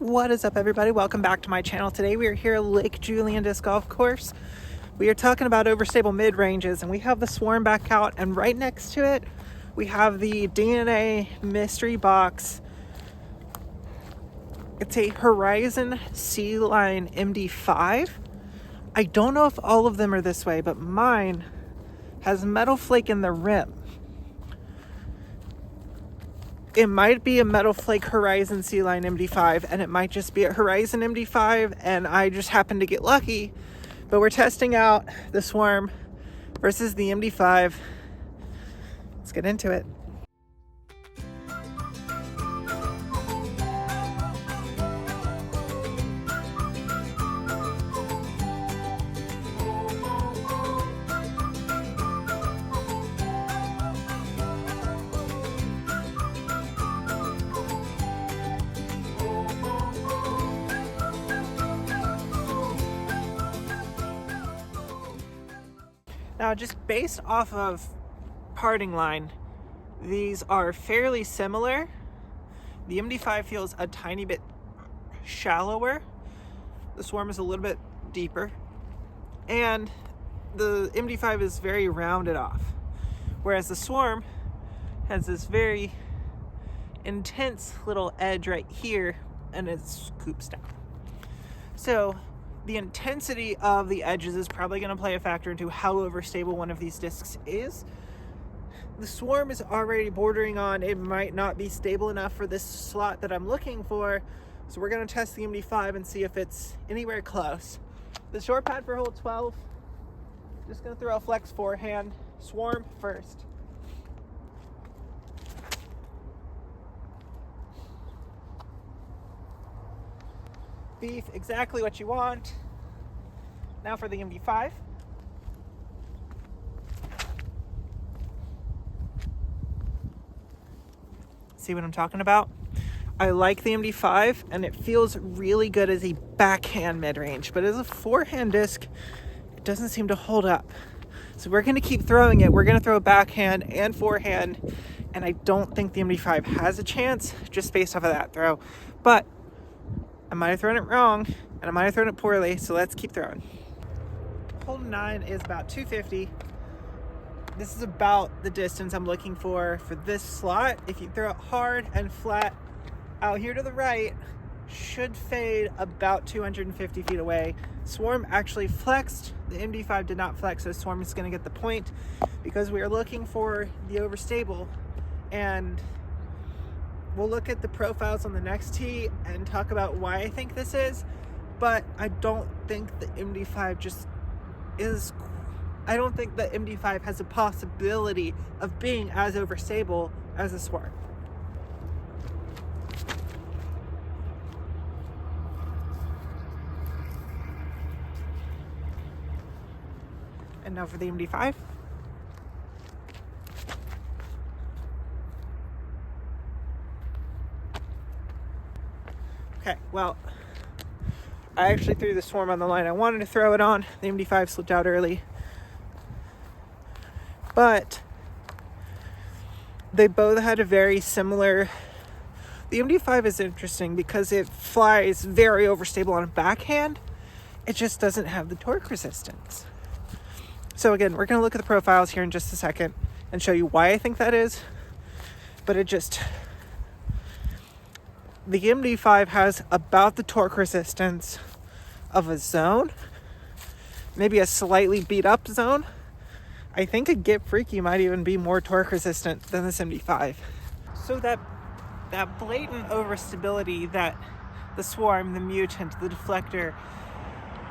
What is up, everybody? Welcome back to my channel. Today we are here at Lake Julian Disc Golf Course. We are talking about overstable mid-ranges, and we have the Swarm back out, and right next to it we have the DNA mystery box. It's a Horizon C-Line MD5. I don't know if all of them are this way, but mine has metal flake in the rim. It might be a metal flake Horizon C-Line MD5, and it might just be a Horizon MD5, and I just happened to get lucky. But we're testing out the Swarm versus the MD5. Let's get into it. Now, just based off of parting line, these are fairly similar. The MD5 feels a tiny bit shallower. The Swarm is a little bit deeper. And the MD5 is very rounded off. Whereas the Swarm has this very intense little edge right here, and it scoops down. So the intensity of the edges is probably going to play a factor into how overstable one of these discs is. The Swarm is already bordering on it might not be stable enough for this slot that I'm looking for, so we're going to test the MD5 and see if it's anywhere close. The short pad for hole 12, just going to throw a flex forehand. Swarm first. Beef, exactly what you want. Now for the MD5. See what I'm talking about? I like the MD5, and it feels really good as a backhand mid-range, but as a forehand disc, it doesn't seem to hold up. So we're going to keep throwing it. We're going to throw backhand and forehand, and I don't think the MD5 has a chance just based off of that throw. But I might have thrown it wrong, and I might have thrown it poorly, so let's keep throwing. Hole 9 is about 250. This is about the distance I'm looking for this slot. If you throw it hard and flat out here to the right, should fade about 250 feet away. Swarm actually flexed. The MD5 did not flex, so Swarm is going to get the point because we are looking for the overstable. And we'll look at the profiles on the next tee and talk about why I think this is, but I don't think the MD5 I don't think the MD5 has a possibility of being as overstable as a Swarm. And now for the MD5. Okay, well, I actually threw the Swarm on the line I wanted to throw it on. The MD5 slipped out early. But they both had a very similar... The MD5 is interesting because it flies very overstable on a backhand. It just doesn't have the torque resistance. So again, we're going to look at the profiles here in just a second and show you why I think that is. But the MD5 has about the torque resistance of a zone, maybe a slightly beat up zone. I think a Get Freaky might even be more torque resistant than this MD5. So that blatant overstability that the Swarm, the Mutant, the Deflector,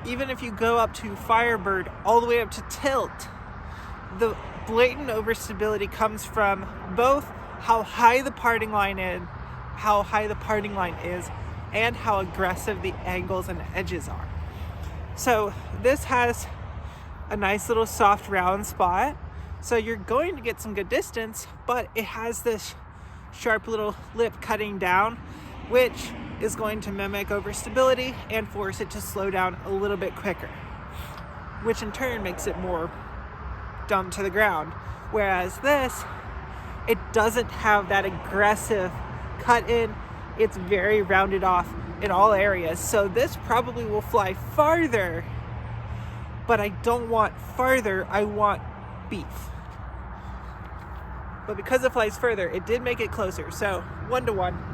even if you go up to Firebird all the way up to Tilt, the blatant overstability comes from both how high the parting line is, and how aggressive the angles and edges are. So this has a nice little soft round spot, so you're going to get some good distance, but it has this sharp little lip cutting down, which is going to mimic overstability and force it to slow down a little bit quicker, which in turn makes it more dumped to the ground. Whereas this, it doesn't have that aggressive cut in. It's very rounded off, in all areas. So this probably will fly farther, but I don't want farther, I want beef. But because it flies further, it did make it closer. So 1-to-1.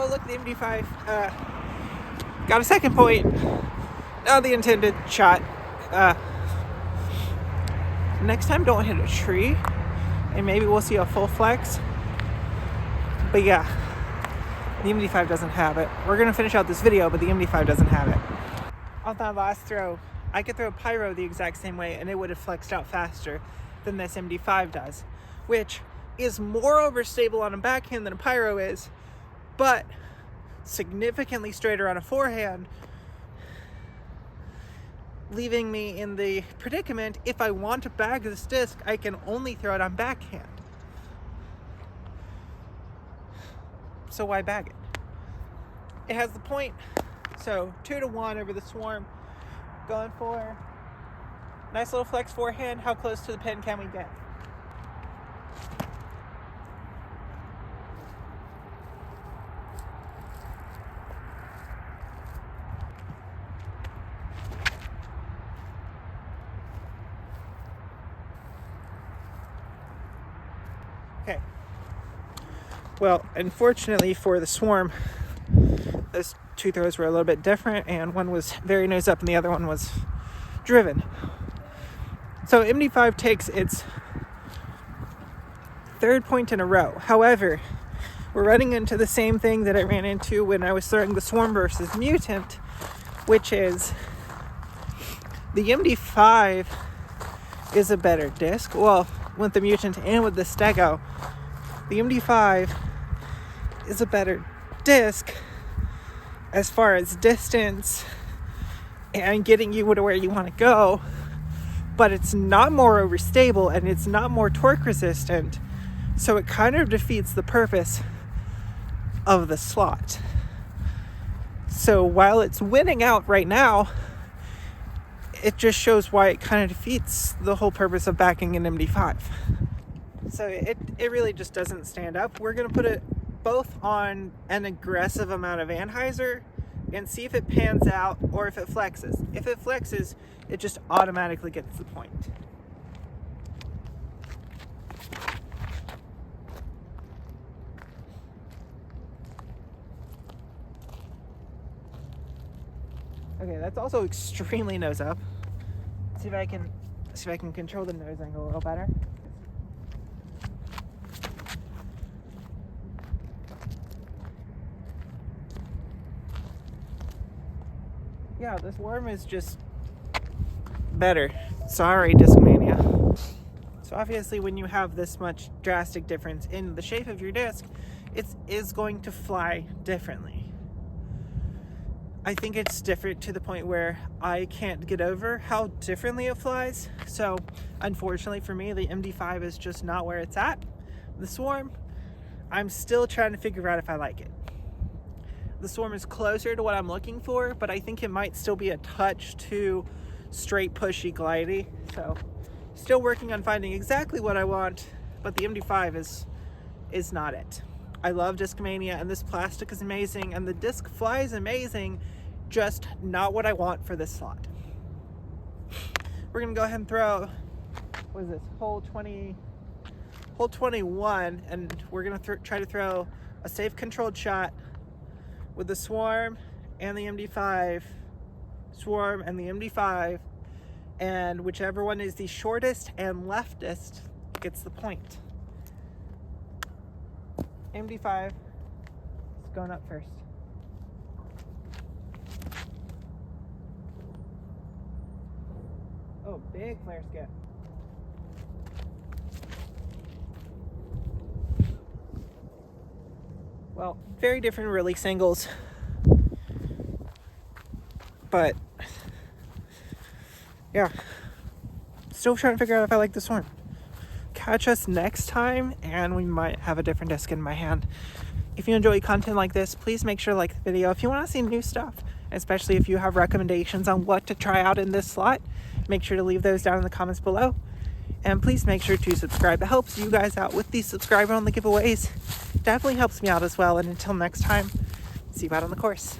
Oh, look, the MD5 got a second point. Not the intended shot. Next time, don't hit a tree, and maybe we'll see a full flex. But yeah, the MD5 doesn't have it. We're gonna finish out this video, but the MD5 doesn't have it. On that last throw, I could throw Pyro the exact same way, and it would have flexed out faster than this MD5 does, which is more overstable on a backhand than a Pyro is, but significantly straighter on a forehand, leaving me in the predicament, if I want to bag this disc, I can only throw it on backhand. So why bag it? It has the point, so 2-to-1 over the Swarm. Going for nice little flex forehand. How close to the pin can we get? Okay. Well, unfortunately for the Swarm, those two throws were a little bit different, and one was very nose up and the other one was driven. So MD5 takes its third point in a row. However, we're running into the same thing that I ran into when I was throwing the Swarm versus Mutant, which is the MD5 is a better disc. Well, with the Mutant and with the Stego, the MD5 is a better disc as far as distance and getting you to where you want to go, but it's not more overstable and it's not more torque resistant, so it kind of defeats the purpose of the slot. So while it's winning out right now, it just shows why it kind of defeats the whole purpose of backing an MD5. So it really just doesn't stand up. We're going to put it both on an aggressive amount of anhyzer and see if it pans out or if it flexes. If it flexes, it just automatically gets the point. Okay, that's also extremely nose up. See if I can control the nose angle a little better. Yeah, this worm is just better. Sorry, Discmania. So obviously when you have this much drastic difference in the shape of your disc, it is going to fly differently. I think it's different to the point where I can't get over how differently it flies. So unfortunately for me, the MD5 is just not where it's at. The Swarm, I'm still trying to figure out if I like it. The Swarm is closer to what I'm looking for, but I think it might still be a touch too straight, pushy, glidey. So still working on finding exactly what I want, but the MD5 is not it. I love Discmania, and this plastic is amazing, and the disc flies amazing, just not what I want for this slot. We're gonna go ahead and throw, what is this, hole 21, and we're gonna try to throw a safe controlled shot with the Swarm and the MD5, Swarm and the MD5, and whichever one is the shortest and leftest gets the point. MD5 is going up first. Oh, big flare skip. Well, very different release angles, but yeah, still trying to figure out if I like this one. Catch us next time, and we might have a different disc in my hand. If you enjoy content like this, please make sure to like the video. If you want to see new stuff, especially if you have recommendations on what to try out in this slot. Make sure to leave those down in the comments below. And please make sure to subscribe. It helps you guys out with these subscriber-only giveaways. Definitely helps me out as well. And until next time, see you out on the course.